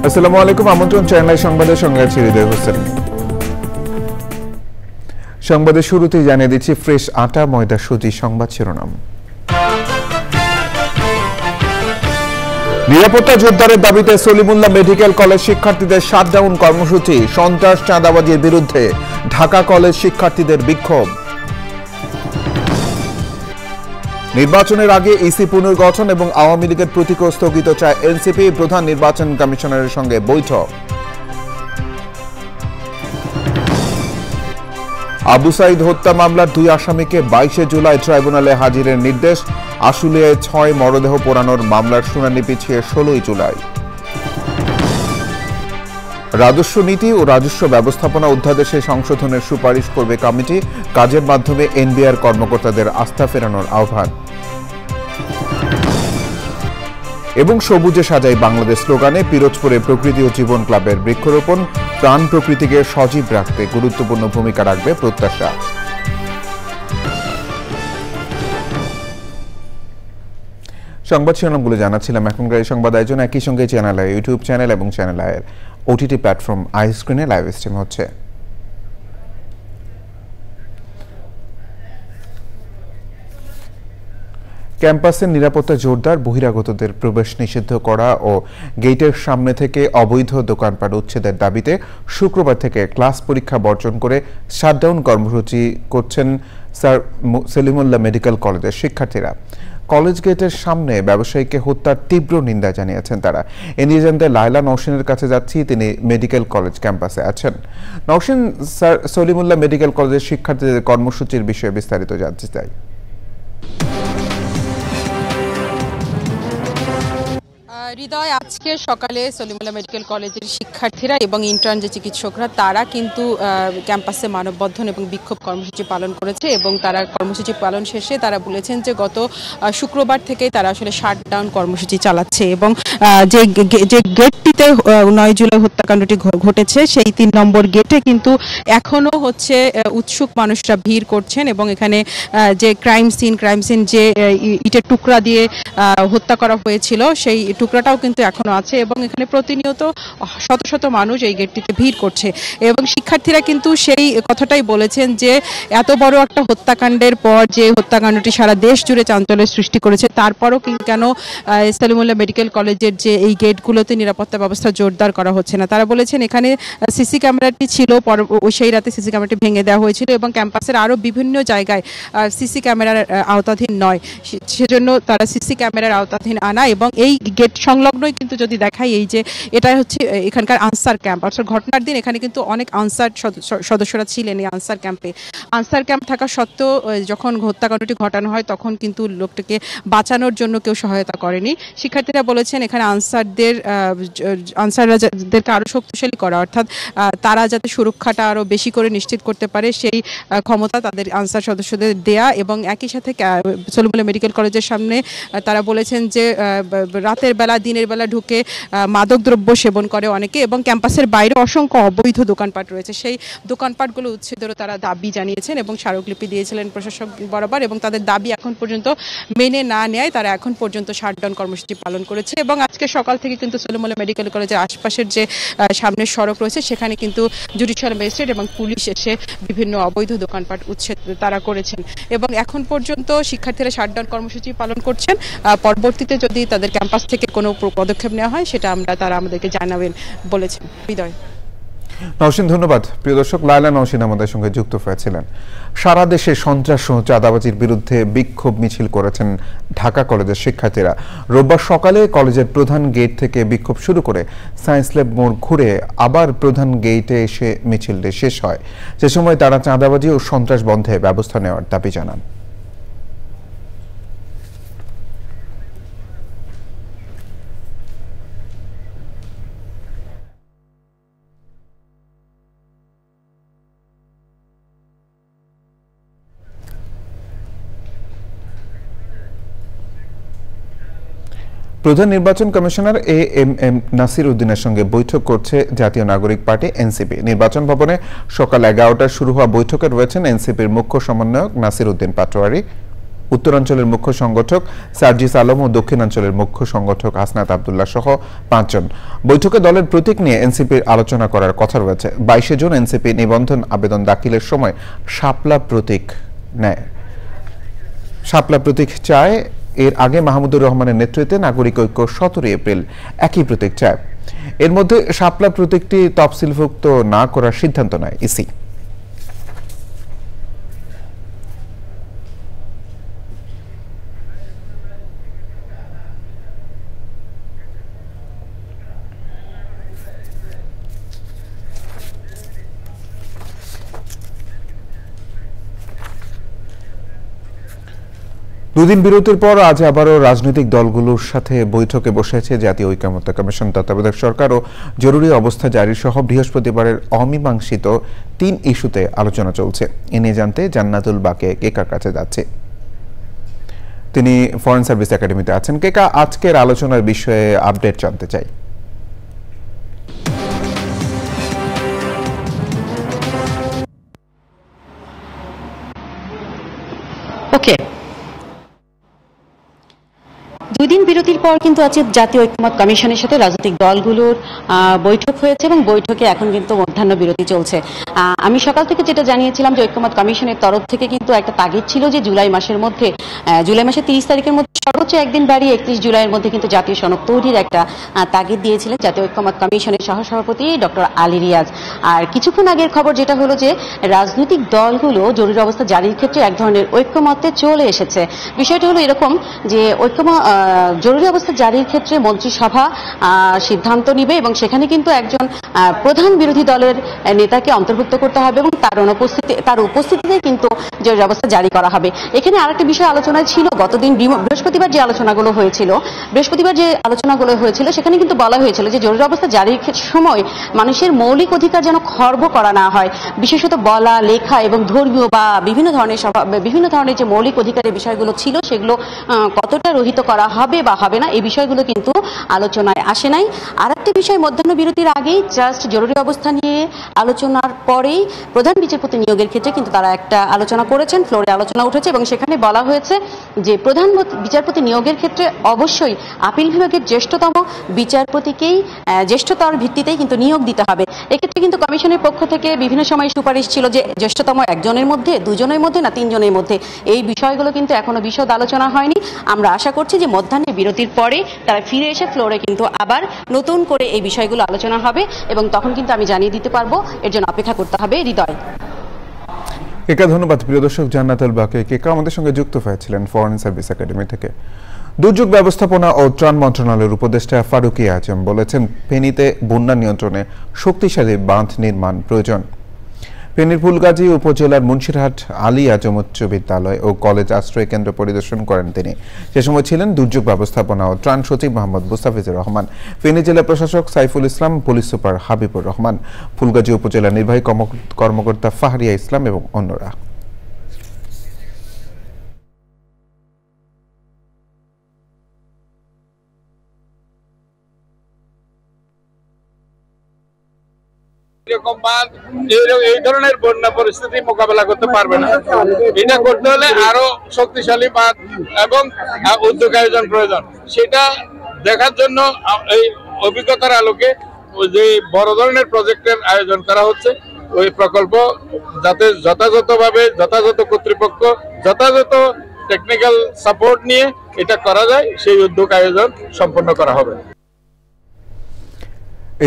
আসসালামু আলাইকুম, আমন্ত্রণ চ্যানেল সংবাদের সঙ্গে আছি হৃদয় হোসেন। সংবাদের শুরুতেই জানিয়ে দিচ্ছি ফ্রেশ আটা ময়দা সুজি সংবাদ শিরোনাম। নিরাপত্তা জোরদারের দাবিতে সলিমুল্লাহ মেডিকেল কলেজ শিক্ষার্থীদের শাটডাউন কর্মসূচি, সন্ত্রাস চাঁদাবাজির বিরুদ্ধে ঢাকা কলেজ শিক্ষার্থীদের বিক্ষোভ। নির্বাচনের আগে ইসি পুনর্গঠন এবং আওয়ামী লীগের প্রতীক স্থগিত চায় এনসিপি, প্রধান নির্বাচন কমিশনারের সঙ্গে বৈঠক। আবু সাইদ হত্যা মামলার 2 আসামিকে 22 জুলাই ট্রাইব্যুনালে হাজিরের নির্দেশ, আশুলিয়ায় 6 মরদেহ পোড়ানোর মামলার শুনানি পিছিয়ে 16 জুলাই। রাজস্ব নীতি ও রাজস্ব ব্যবস্থাপনা অধ্যাদেশে সংশোধনের সুপারিশ করবে কমিটি, কাজের মাধ্যমে এনবিআর কর্মকর্তাদের আস্থা ফেরানোর আহ্বান। এবং সবুজে সাজাই বাংলাদেশ স্লোগানে পিরোজপুরে প্রকৃতি ও জীবন ক্লাবের বৃক্ষরোপণ, প্রাণ প্রকৃতিকে সজীব রাখতে গুরুত্বপূর্ণ ভূমিকা রাখবে প্রত্যাশা। সংবাদ শিরোনামগুলো জানাচ্ছিলাম, এখনকার এই সংবাদ আয়োজন একই সঙ্গে চ্যানেল আই ইউটিউব চ্যানেল এবং চ্যানেল আইয়ের ওটিটি প্ল্যাটফর্ম আই স্ক্রিনে লাইভ স্ট্রিম হচ্ছে। ক্যাম্পাসের নিরাপত্তা জোরদার, বহিরাগতদের প্রবেশ নিষিদ্ধ করা ও গেটের সামনে থেকে অবৈধ দোকানপাট উচ্ছেদের দাবিতে শুক্রবার থেকে ক্লাস পরীক্ষা বর্জন করে শাটডাউন কর্মসূচি করছেন স্যার সলিমুল্লাহ মেডিকেল কলেজের শিক্ষার্থীরা। কলেজ গেটের সামনে ব্যবসায়ীকে হত্যার তীব্র নিন্দা জানিয়েছেন তারা। এ নিয়ে জানতে লায়লা নওশিনের কাছে যাচ্ছি, তিনি মেডিকেল কলেজ ক্যাম্পাসে আছেন। নওশিন, স্যার সলিমুল্লাহ মেডিকেল কলেজের শিক্ষার্থীদের কর্মসূচির বিষয়ে বিস্তারিত জানতে চাই। হৃদয়, আজকে সকালে সলিমুল্লাহ মেডিকেল কলেজের শিক্ষার্থীরা এবং ইন্টার্ন যে চিকিৎসকরা তারা কিন্তু ক্যাম্পাসে মানববন্ধন এবং বিক্ষোভ কর্মসূচি পালন করেছে এবং তারা কর্মসূচি পালন শেষে তারা বলেছেন যে গত শুক্রবার থেকেই তারা আসলে শাটডাউন কর্মসূচি চালাচ্ছে এবং যে গেটটিতে 9 জুলাই হত্যাকাণ্ডটি ঘটেছে সেই 3 নম্বর গেটে কিন্তু এখনো হচ্ছে উৎসুক মানুষরা ভিড় করছেন এবং এখানে যে ক্রাইম সিন যে ইটের টুকরা দিয়ে হত্যা করা হয়েছিল সেই টুকরাটাও কিন্তু এখনো আছে এবং এখানে প্রতিনিয়ত শত শত মানুষ এই গেটটিতে ভিড় করছে এবং শিক্ষার্থীরা কিন্তু সেই কথাটাই বলেছেন যে এত বড় একটা হত্যাকাণ্ডের পর যে হত্যাকাণ্ডটি সারা দেশ জুড়ে চাঞ্চল্যের সৃষ্টি করেছে, তারপরও কেন সলিমুল্লাহ মেডিকেল কলেজের যে এই গেটগুলোতে নিরাপত্তা ব্যবস্থা জোরদার করা হচ্ছে না। তারা বলেছেন এখানে সিসি ক্যামেরাটি ছিল, সেই রাতে সিসি ক্যামেরাটি ভেঙে দেওয়া হয়েছিল এবং ক্যাম্পাসের আরও বিভিন্ন জায়গায় সিসি ক্যামেরার আওতাধীন নয়, সেজন্য তারা সিসি ক্যামেরার আওতাধীন আনা এবং এই গেট সংলগ্নই কিন্তু যদি দেখাই এই যে এটা হচ্ছে এখানকার আনসার ক্যাম্প। অর্থাৎ ঘটনার দিন এখানে কিন্তু অনেক আনসার সদস্যরা ছিলেন এই আনসার ক্যাম্পে। আনসার ক্যাম্প থাকা সত্ত্বেও যখন হত্যাকাণ্ডটি ঘটানো হয় তখন কিন্তু লোকটিকে বাঁচানোর জন্য কেউ সহায়তা করেনি। শিক্ষার্থীরা বলেছেন এখানে আনসারদেরকে আরও শক্তিশালী করা, অর্থাৎ তারা যাতে সুরক্ষাটা আরও বেশি করে নিশ্চিত করতে পারে সেই ক্ষমতা তাদের আনসার সদস্যদের দেয়া এবং একই সাথে সলিমুল্লাহ মেডিকেল কলেজের সামনে তারা বলেছেন যে রাতের বেলা দিনের বেলা ঢুকে মাদকদ্রব্য সেবন করে অনেকে এবং ক্যাম্পাসের বাইরে অসংখ্য অবৈধ দোকানপাট রয়েছে, সেই দোকানপাটগুলো উচ্ছেদেরও তারা দাবি জানিয়েছেন এবং স্মারকলিপি দিয়েছিলেন প্রশাসক বরাবর এবং তাদের দাবি এখন পর্যন্ত মেনে না নেয় তারা এখন পর্যন্ত শাটডাউন কর্মসূচি পালন করেছে এবং আজকে সকাল থেকে কিন্তু সলিমুল্লাহ মেডিকেল কলেজের আশপাশের যে সামনের সড়ক রয়েছে সেখানে কিন্তু জুডিশিয়াল ম্যাজিস্ট্রেট এবং পুলিশ এসে বিভিন্ন অবৈধ দোকানপাট উচ্ছেদ তারা করেছেন এবং এখন পর্যন্ত শিক্ষার্থীরা শাটডাউন কর্মসূচি পালন করছেন। পরবর্তীতে যদি তাদের ক্যাম্পাস থেকে কোনো পদক্ষেপ নেওয়া হয় সেটা তারা আমাদেরকে জানাবেন বলেছেন। হৃদয়। নওশিন, ধন্যবাদ। প্রিয় দর্শক, লায়লা নওশিন আমাদের সঙ্গে যুক্ত হয়েছিলেন। সারা দেশে সন্ত্রাস ও চাঁদাবাজির বিরুদ্ধে বিক্ষোভ মিছিল করেছেন ঢাকা কলেজের শিক্ষার্থীরা। রোববার সকালে কলেজের প্রধান গেট থেকে বিক্ষোভ শুরু করে সায়েন্স ল্যাব মোড় ঘুরে আবার প্রধান গেটে এসে মিছিলটি শেষ হয়। সে সময় তারা চাঁদাবাজি ও সন্ত্রাস বন্ধে ব্যবস্থা নেওয়ার দাবি জানান। প্রধান নির্বাচন কমিশনার এএমএম নাসির উদ্দিনের সঙ্গে বৈঠক করছে জাতীয় নাগরিক পার্টি এনসিপি। নির্বাচন ভবনে সকাল 11টায় শুরু হওয়া বৈঠকে রয়েছেন এনসিপির মুখ্য সমন্বয়ক নাসির উদ্দিন পাটোয়ারি, উত্তরাঞ্চলের মুখ্য সংগঠক সার্জিস আলম ও দক্ষিণাঞ্চলের মুখ্য সংগঠক হাসনাত আব্দুল্লাহ সহ 5 জন। বৈঠকে দলের প্রতীক নিয়ে এনসিপির আলোচনা করার কথা রয়েছে। 22 জুন এনসিপি নিবন্ধন আবেদন দাখিলের সময় শাপলা প্রতীক চায়। এর আগে মাহমুদুর রহমানের নেতৃত্বে নাগরিক ঐক্য 17 এপ্রিল একই প্রতীক চায়। এর মধ্যে শাপলা প্রতীকটি তফসিলভুক্ত না করার সিদ্ধান্ত নেয় ইসি। দুদিন বিরতির পর আজ আবারও রাজনৈতিক দলগুলোর সাথে বৈঠকে বসেছে জাতীয় ঐকমত্য কমিশন। তত্ত্বাবধায়ক সরকার ও জরুরি অবস্থা জারি সহ বৃহস্পতিবারের অমীমাংসিত 3 ইস্যুতে আলোচনা চলছে। এ নিয়ে জানতে জান্নাতুল বাকে কেকার কাছে যাচ্ছে। তিনি ফরেন সার্ভিস একাডেমিতে আছেন। কেকা, আজকের আলোচনার বিষয়ে আপডেট জানতে চাই। ওকে, দুদিন বিরতির পর কিন্তু আজকে জাতীয় ঐকমত্য কমিশনের সাথে রাজনৈতিক দলগুলোর বৈঠক হয়েছে এবং বৈঠকে এখন কিন্তু মধ্যাহ্ন বিরতি চলছে। আমি সকাল থেকে যেটা জানিয়েছিলাম যে ঐকমত্য কমিশনের তরফ থেকে কিন্তু একটা তাগিদ ছিল যে জুলাই মাসের 30 তারিখের মধ্যে সর্বোচ্চ একদিন বাড়িয়ে 31 জুলাইয়ের মধ্যে কিন্তু জাতীয় সনদ তৈরির একটা তাগিদ দিয়েছিলেন জাতীয় ঐকমত্য কমিশনের সহসভাপতি ডক্টর আলী রিয়াজ। আর কিছুক্ষণ আগের খবর যেটা হলো যে রাজনৈতিক দলগুলো জরুরি অবস্থা জারির ক্ষেত্রে এক ধরনের ঐক্যমত্যে চলে এসেছে। বিষয়টা হলো এরকম যে জরুরি অবস্থা জারির ক্ষেত্রে মন্ত্রিসভা সিদ্ধান্ত নিবে এবং সেখানে কিন্তু একজন প্রধান বিরোধী দলের নেতাকে অন্তর্ভুক্ত করতে হবে এবং তার উপস্থিতিতে কিন্তু জরুরি অবস্থা জারি করা হবে। এখানে আরেকটা বিষয় আলোচনায় ছিল, গতদিন বৃহস্পতিবার যে আলোচনাগুলো হয়েছিল সেখানে কিন্তু বলা হয়েছিল যে জরুরি অবস্থা জারির সময় মানুষের মৌলিক অধিকার যেন খর্ব করা না হয়, বিশেষত বলা, লেখা এবং ধর্মীয় বা বিভিন্ন ধরনের যে মৌলিক অধিকারের বিষয়গুলো ছিল সেগুলো কতটা রহিত করা হবে বা হবে না এই বিষয়গুলো কিন্তু আলোচনায় আসে নাই। আর একটা বিষয়, মধ্যাহ্ন বিরতির আগেই জাস্ট জরুরি অবস্থা নিয়ে আলোচনার পরেই প্রধান বিচারপতি নিয়োগের ক্ষেত্রে কিন্তু তারা একটা আলোচনা করেছেন, ফ্লোরে আলোচনা উঠেছে এবং সেখানে বলা হয়েছে যে প্রধান বিচারপতি নিয়োগের ক্ষেত্রে অবশ্যই আপিল বিভাগের জ্যেষ্ঠতম বিচারপতিকেই জ্যেষ্ঠতার ভিত্তিতেই কিন্তু নিয়োগ দিতে হবে। এক্ষেত্রে কিন্তু কমিশনের পক্ষ থেকে বিভিন্ন সময় সুপারিশ ছিল যে জ্যেষ্ঠতম 1 জনের মধ্যে, 2 জনের মধ্যে না 3 জনের মধ্যে। এই বিষয়গুলো কিন্তু এখনো বিশদ আলোচনা হয়নি। আমরা আশা করছি যে মধ্যাহ্নে বিরতির পরে তারা ফিরে এসে ফ্লোরে কিন্তু আবার নতুন করে এই বিষয়গুলো আলোচনা হবে এবং তখন কিন্তু আমি জানিয়ে দিতে পারবো। এর জন্য অপেক্ষা করতে হবে। হৃদয়। কেকা, ধন্যবাদ। প্রিয় দর্শক, জান্নাতুল বাকে কেকা আমাদের সঙ্গে যুক্ত হয়েছিলেন ফরেন সার্ভিস একাডেমি থেকে। দুর্যোগ ব্যবস্থাপনা ও ত্রাণ মন্ত্রণালয়ের উপদেষ্টা ফারুকী আজম বলেছেন, ফেনীতে বন্যা নিয়ন্ত্রণে শক্তিশালী বাঁধ নির্মাণ প্রয়োজন। ফেনীর ফুলগাজী উপজেলার মুন্সিরহাট আলী আজম উচ্চ বিদ্যালয় ও কলেজ আশ্রয় কেন্দ্র পরিদর্শন করেন তিনি। সে সময় ছিলেন দুর্যোগ ব্যবস্থাপনা ও ত্রাণ সচিব মোহাম্মদ মুস্তাফিজুর রহমান, ফেনী জেলা প্রশাসক সাইফুল ইসলাম, পুলিশ সুপার হাবিবুর রহমান, ফুলগাজী উপজেলা নির্বাহী কর্মকর্তা ফাহরিয়া ইসলাম এবং অন্যরা। এই ধরনের বন্যা পরিস্থিতি মোকাবেলা করতে পারবে না। এটা করতে হলে আরো শক্তিশালী বাঁধ এবং উদ্যোগ আয়োজন প্রয়োজন। সেটা দেখার জন্য এই অভিজ্ঞতার আলোকে যে বড় ধরনের প্রজেক্টের আয়োজন করা হচ্ছে, ওই প্রকল্প যাতে যথাযথভাবে যথাযথ কর্তৃপক্ষ যথাযথ টেকনিক্যাল সাপোর্ট নিয়ে এটা করা যায়, সেই উদ্যোগ আয়োজন সম্পন্ন করা হবে।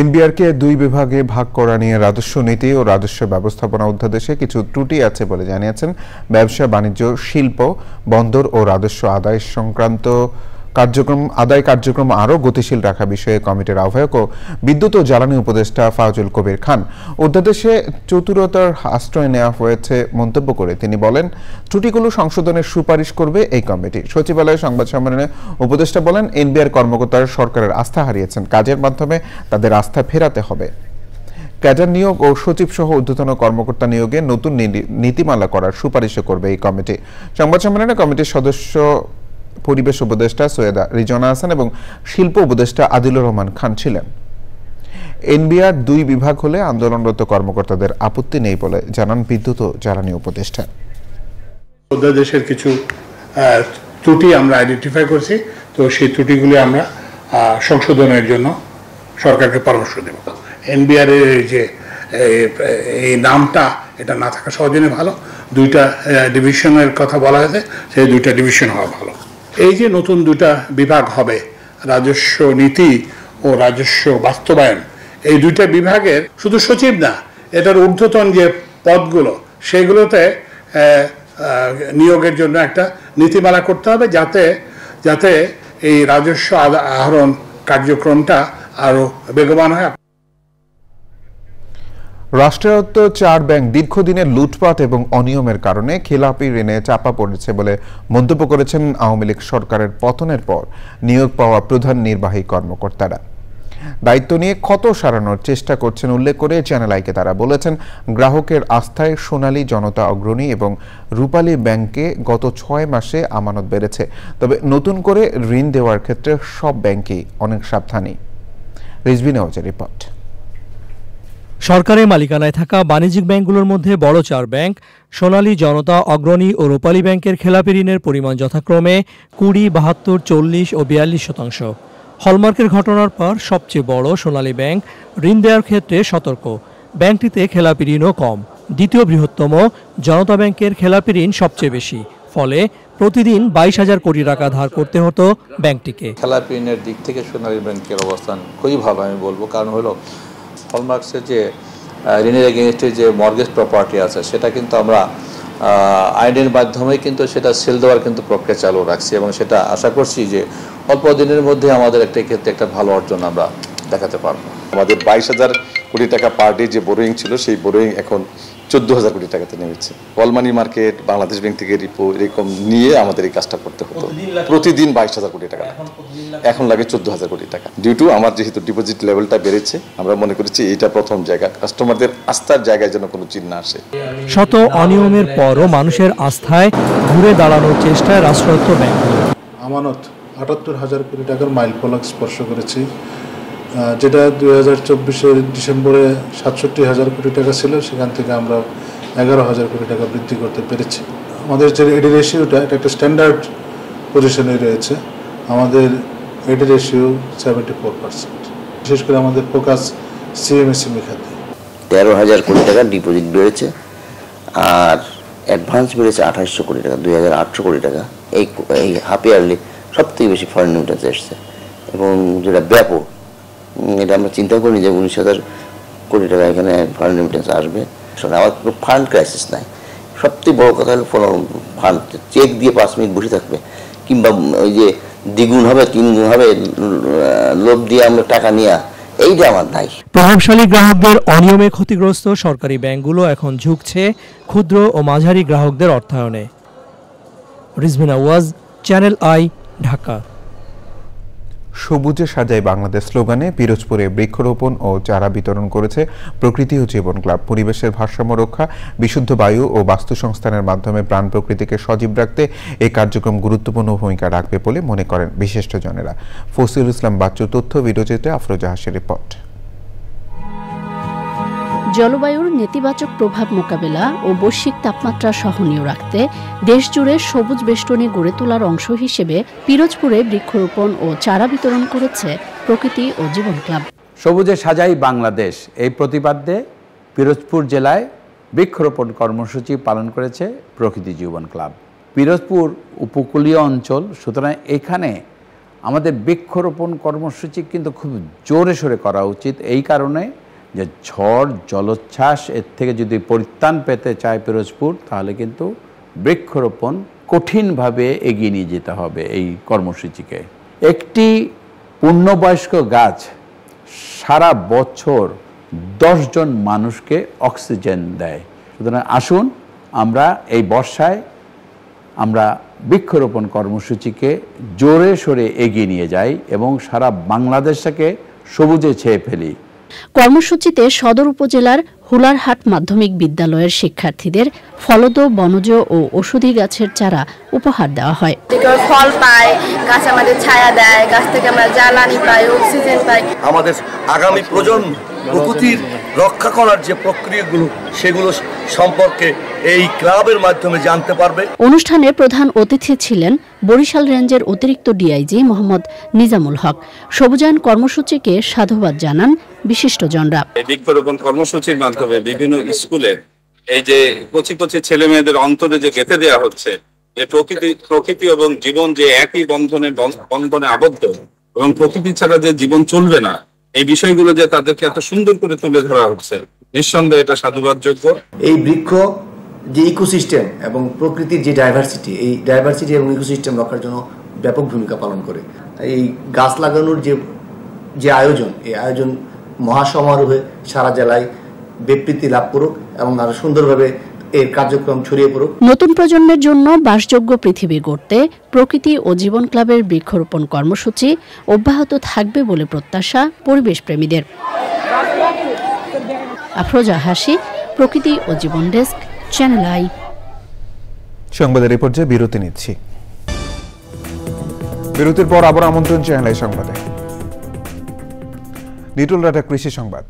এনবিআরকে 2 বিভাগে ভাগ করা নিয়ে রাজস্ব নীতি ও রাজস্ব ব্যবস্থাপনা অধ্যাদেশে কিছু ত্রুটি আছে বলে জানিয়েছেন ব্যবসা, বাণিজ্য, শিল্প, বন্দর ও রাজস্ব আদায় সংক্রান্ত কার্যক্রম আরও গতিশীল রাখা বিষয়ে কমিটির আহ্বায়ক ও বিদ্যুৎ ও জ্বালানি উপদেষ্টা ফাজুল কবির খান অধ্যাদেশে চতুরতার আশ্রয় নেওয়া হয়েছে মন্তব্য করে তিনি বলেন, ত্রুটিগুলো সংশোধনের সুপারিশ করবে এই কমিটি। সচিবালয়ে সংবাদ সম্মেলনে উপদেষ্টা বলেন, এনবিআর কর্মকর্তারা সরকারের আস্থা হারিয়েছেন, কাজের মাধ্যমে তাদের আস্থা ফেরাতে হবে। ক্যাডার নিয়োগ ও সচিব সহ ঊর্ধ্বতন কর্মকর্তা নিয়োগে নতুন নীতিমালা করার সুপারিশও করবে এই কমিটি। সংবাদ সম্মেলনে কমিটির সদস্য পরিবেশ উপদেষ্টা সৈয়দা রিজওয়ানা হাসান এবং শিল্প উপদেষ্টা আদিলুর রহমান খান ছিলেন। এনবিআর 2 বিভাগ হলে আন্দোলনরত কর্মকর্তাদের আপত্তি নেই বলে জানান বিদ্যুৎ ও জ্বালানি উপদেষ্টা। দেশের কিছু ত্রুটি আমরা আইডেন্টিফাই করেছি, তো সেই ত্রুটিগুলি আমরা সংশোধনের জন্য সরকারকে পরামর্শ দেব। এনবিআর এর যে এই নামটা এটা না থাকা সহজে ভালো, 2টা ডিভিশনের কথা বলা হয়েছে, সেই 2টা ডিভিশন হওয়া ভালো। এই যে নতুন 2টা বিভাগ হবে, রাজস্ব নীতি ও রাজস্ব বাস্তবায়ন, এই 2টা বিভাগের শুধু সচিব না, এটার ঊর্ধ্বতন যে পদগুলো সেগুলোতে নিয়োগের জন্য একটা নীতিমালা করতে হবে, যাতে এই রাজস্ব আহরণ কার্যক্রমটা আরো বেগবান হয়। রাষ্ট্রায়ত্ত 4 ব্যাংক দীর্ঘদিনের লুটপাট এবং অনিয়মের কারণে খেলাপি ঋণে চাপা পড়েছে বলে মন্তব্য করেছেন আওয়ামী লীগ সরকারের পতনের পর নিয়োগ পাওয়া প্রধান নির্বাহী কর্মকর্তারা। দায়িত্ব নিয়ে ক্ষত সারানোর চেষ্টা করছেন উল্লেখ করে চ্যানেল আইকে তারা বলেছেন, গ্রাহকের আস্থায় সোনালী জনতা অগ্রণী এবং রূপালী ব্যাংকে গত 6 মাসে আমানত বেড়েছে। তবে নতুন করে ঋণ দেওয়ার ক্ষেত্রে সব ব্যাংকই অনেক সাবধানী। রিজভী নেওয়াজের রিপোর্ট। সরকারের মালিকানায় থাকা বাণিজ্যিক ব্যাংকগুলোর মধ্যে বড় 4 ব্যাংক সোনালী জনতা অগ্রণী ও রূপালী ব্যাংকের খেলাপি ঋণের পরিমাণ যথাক্রমে 20, 72, 40 ও 42%। হলমার্কের ঘটনার পর সবচেয়ে বড় সোনালী ব্যাংক ঋণ দেওয়ার ক্ষেত্রে সতর্ক। ব্যাংকটিতে খেলাপি ঋণও কম। দ্বিতীয় বৃহত্তম জনতা ব্যাংকের খেলাপি ঋণ সবচেয়ে বেশি, ফলে প্রতিদিন 22,000 কোটি টাকা ধার করতে হতো ব্যাংকটিকে। খেলাপি ঋণের দিক থেকে সোনালী ব্যাংকের অবস্থান খুবই ভালো আমি বলবো, কারণ হলো হলমার্কসের যে ঋণের এগেইনস্টে যে মর্গেজ প্রপার্টি আছে সেটা কিন্তু আমরা আইনের মাধ্যমে কিন্তু সেটা সেল দেওয়ার কিন্তু প্রক্রিয়া চালু রাখছি, এবং সেটা আশা করছি যে অল্প দিনের মধ্যে আমাদের একটা ক্ষেত্রে একটা ভালো অর্জন আমরা দেখাতে পারবো। আমাদের 22,000 কোটি টাকা পার ডে যে বোরোয়িং ছিল, সেই বোরোয়িং এখন 14,000 কোটি টাকাতে নেমেছে। All money market, Bangladesh bank থেকে রিপো, এরকম নিয়ে আমাদের এই কাজটা করতে হতো। প্রতিদিন 22,000 কোটি টাকা, এখন লাগে 14,000 কোটি টাকা। ডিউ টু আমার যেহেতু ডিপোজিট লেভেলটা বেড়েছে, আমরা মনে করেছি এটা প্রথম জায়গা, কাস্টমারদের আস্থার জায়গায় যেন কোনো চিহ্ন আসে। শত অনিয়মের পরও মানুষের আস্থায় ঘুরে দাঁড়ানোর চেষ্টায় রাষ্ট্রায়ত্ত ব্যাংকগুলো। আমানত 78,000 কোটি টাকার মাইলফলক স্পর্শ করেছি, যেটা 2024-এর ডিসেম্বরে 67,000 কোটি টাকা ছিল, সেখান থেকে আমরা 11,000 কোটি টাকা বৃদ্ধি করতে পেরেছি। আমাদের যে এডি রেশিওটা, এটা একটা স্ট্যান্ডার্ড পজিশনে রয়েছে। আমাদের এডি রেশিও 74%। বিশেষ করে আমাদের ফোকাস সিএমএসএমই খাতে। 13,000 কোটি টাকা ডিপোজিট বেড়েছে, আর অ্যাডভান্স বেড়েছে 2,800 কোটি টাকা, 2,800 কোটি টাকা। এই হাফ ইয়ারলি সব থেকে বেশি ফরেন রেমিটেন্স এসছে, এবং যেটা ব্যাপক, এটা আমরা চিন্তা করিনি যে 19,000 কোটি টাকা এখানে ফরেন রেমিটেন্স আসবে। আমার কোনো ফান্ড ক্রাইসিস নাই। সবথেকে বড় কথা হলো ফান্ড চেক দিয়ে 5 মিনিট বসে থাকবে, কিংবা ওই যে দ্বিগুণ হবে 3 গুণ হবে লোভ দিয়ে আমরা টাকা নিয়ে, এইটা আমার নাই। প্রভাবশালী গ্রাহকদের অনিয়মে ক্ষতিগ্রস্ত সরকারি ব্যাংকগুলো এখন ঝুঁকছে ক্ষুদ্র ও মাঝারি গ্রাহকদের অর্থায়নে। Rizvi Nawaz, channel I, Dhaka. সবুজে সাজাই বাংলাদেশ স্লোগানে পিরোজপুরে বৃক্ষরোপণ ও চারা বিতরণ করেছে প্রকৃতি ও জীবন ক্লাব। পরিবেশের ভারসাম্য রক্ষা, বিশুদ্ধ বায়ু ও বাস্তু সংস্থানের মাধ্যমে প্রাণ প্রকৃতিকে সজীব রাখতে এই কার্যক্রম গুরুত্বপূর্ণ ভূমিকা রাখবে বলে মনে করেন বিশিষ্টজনেরা। ফসিলুল ইসলাম বাচ্চু, তথ্য ভিডিওচিত্রে আফরোজা হাসির রিপোর্ট। জলবায়ুর নেতিবাচক প্রভাব মোকাবেলা ও বৈশ্বিক তাপমাত্রা সহনীয় রাখতে দেশজুড়ে সবুজ বেষ্টনী গড়ে তোলার অংশ হিসেবে পিরোজপুরে বৃক্ষরোপণ ও চারা বিতরণ করেছে প্রকৃতি ও জীবন ক্লাব। সবুজে সাজাই বাংলাদেশ এই প্রতিপাদ্যে পিরোজপুর জেলায় বৃক্ষরোপণ কর্মসূচি পালন করেছে প্রকৃতি জীবন ক্লাব। পিরোজপুর উপকূলীয় অঞ্চল, সুতরাং এখানে আমাদের বৃক্ষরোপণ কর্মসূচি কিন্তু খুব জোরে সোরে করা উচিত। এই কারণে যে ঝড় জলোচ্ছ্বাস এর থেকে যদি পরিত্রাণ পেতে চায় পিরোজপুর, তাহলে কিন্তু বৃক্ষরোপণ কঠিনভাবে এগিয়ে নিয়ে যেতে হবে এই কর্মসূচিকে। একটি পূর্ণবয়স্ক গাছ সারা বছর 10 জন মানুষকে অক্সিজেন দেয়। সুতরাং আসুন আমরা এই বর্ষায় আমরা বৃক্ষরোপণ কর্মসূচিকে জোরে সোরে এগিয়ে নিয়ে যাই এবং সারা বাংলাদেশটাকে সবুজে ছেয়ে ফেলি। কর্মসূচিতে সদর উপজেলার হুলারহাট মাধ্যমিক বিদ্যালয়ের শিক্ষার্থীদের ফলদ, বনজ ও ওষুধি গাছের চারা উপহার দেওয়া হয়। ফল পায়, গাছ আমাদের ছায়া দেয়, গাছ থেকে আমরা জ্বালানি পাই, অক্সিজেন পাই। আমাদের আগামী প্রজন্ম প্রকৃতির রক্ষা করার যে প্রক্রিয়াগুলো সেগুলো সম্পর্কে এই ক্লাবের মাধ্যমে জানতে পারবে। অনুষ্ঠানে প্রধান অতিথি ছিলেন বরিশাল রেঞ্জের অতিরিক্ত ডিআইজি মোহাম্মদ নিজামুল হক। সবুজায়ন কর্মসূচিকে সাধুবাদ জানান বিশিষ্টজনরা। বৃক্ষরোপণ কর্মসূচির মাধ্যমে বিভিন্ন স্কুলে এই যে কচি কচি ছেলে মেয়েদের অন্তরে যে গেঁথে দেওয়া হচ্ছে যে প্রকৃতি এবং জীবন যে একই বন্ধনে আবদ্ধ এবং প্রকৃতি ছাড়া যে জীবন চলবে না, এই বিষয়গুলো যে তাদেরকে এত সুন্দর করে তুলে ধরা হচ্ছে, নিঃসন্দেহে এটা সাধুবাদযোগ্য। এই বৃক্ষ যে ইকোসিস্টেম এবং প্রকৃতির যে ডাইভার্সিটি, এই ডাইভার্সিটি এবং ইকোসিস্টেম রক্ষার জন্য ব্যাপক ভূমিকা পালন করে। এই গাছ লাগানোর যে আয়োজন, এই আয়োজন মহাসমারোহে সারা জেলায় ব্যাপৃতি লাভ করুক এবং আরো সুন্দরভাবে এর কার্যক্রম ছড়িয়ে পড়ুক। নতুন প্রজন্মের জন্য বাসযোগ্য পৃথিবী গড়তে প্রকৃতি ও জীবন ক্লাবের বৃক্ষরোপণ কর্মসূচি অব্যাহত থাকবে বলে প্রত্যাশা পরিবেশ প্রেমীদের। আফরোজা হাসি, প্রকৃতি ও জীবন ডেস্ক, চ্যানেল আই। সংবাদের এই পর্যায়ে বিরতি নিচ্ছি। বিরতির পর আবার আমন্ত্রণ চ্যানেল আই সংবাদে। লিটল ডাটা কৃষি সংবাদ।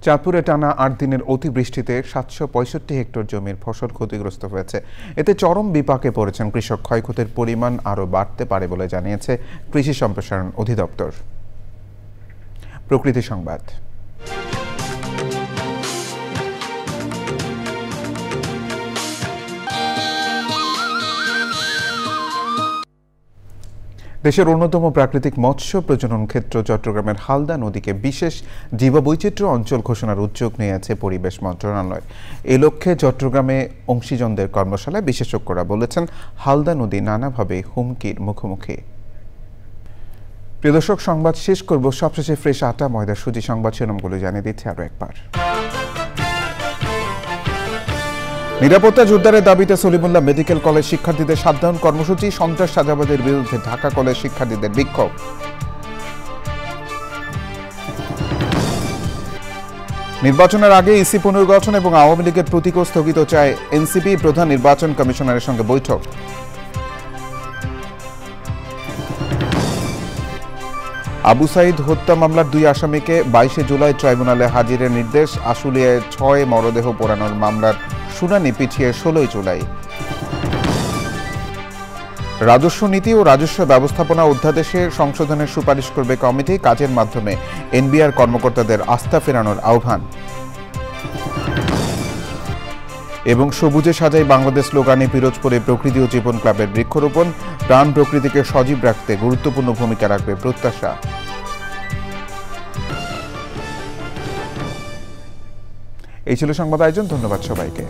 চাঁদপুরে টানা ৮ দিনের অতিবৃষ্টিতে ৭৬৫ হেক্টর জমির ফসল ক্ষতিগ্রস্ত হয়েছে। এতে চরম বিপাকে পড়েছেন কৃষক। ক্ষয়ক্ষতির পরিমাণ আরও বাড়তে পারে বলে জানিয়েছে কৃষি সম্প্রসারণ অধিদপ্তর। প্রকৃতি সংবাদ। দেশের অন্যতম প্রাকৃতিক মৎস্য প্রজনন ক্ষেত্র চট্টগ্রামের হালদা নদীকে বিশেষ জীববৈচিত্র্য অঞ্চল ঘোষণার উদ্যোগ নিয়েছে পরিবেশ মন্ত্রণালয়। এ লক্ষ্যে চট্টগ্রামে অংশীজনদের কর্মশালায় বিশেষজ্ঞরা বলেছেন হালদা নদী নানাভাবে হুমকির মুখোমুখি। প্রিয় দর্শক, সংবাদ শেষ করব সবশেষে ফ্রেশ আটা, ময়দা, সুজি সংবাদ শিরোনামগুলো জানিয়ে দিচ্ছে আরও একবার। নিরাপত্তা জোরদারের দাবিতে সলিমুল্লাহ মেডিকেল কলেজ শিক্ষার্থীদের শাটডাউন কর্মসূচি। সন্ত্রাস চাঁদাবাদের বিরুদ্ধে ঢাকা কলেজ শিক্ষার্থীদের বিক্ষোভ। নির্বাচনের আগে ইসি পুনর্গঠন এবং আওয়ামী লীগের প্রতীকও স্থগিত চায় এনসিপি। প্রধান নির্বাচন কমিশনারের সঙ্গে বৈঠক। আবু সাইদ হত্যা মামলার 2 আসামিকে 22 জুলাই ট্রাইব্যুনালে হাজিরের নির্দেশ। আশুলিয়ায় 6 মরদেহ পোড়ানোর মামলার শুনানি পিছিয়ে 16 জুলাই। রাজস্ব নীতি ও রাজস্ব ব্যবস্থাপনা অধ্যাদেশে সংশোধনের সুপারিশ করবে কমিটি। কাজের মাধ্যমে এনবিআর কর্মকর্তাদের আস্থা ফেরানোর আহ্বান। এবং সবুজে সাজাই বাংলাদেশ স্লোগানে পিরোজপুরে প্রকৃতি ও জীবন ক্লাবের বৃক্ষরোপণ। প্রাণ প্রকৃতিকে সজীব রাখতে গুরুত্বপূর্ণ ভূমিকা রাখবে প্রত্যাশা। এই ছিল সংবাদ আয়োজন। ধন্যবাদ সবাইকে।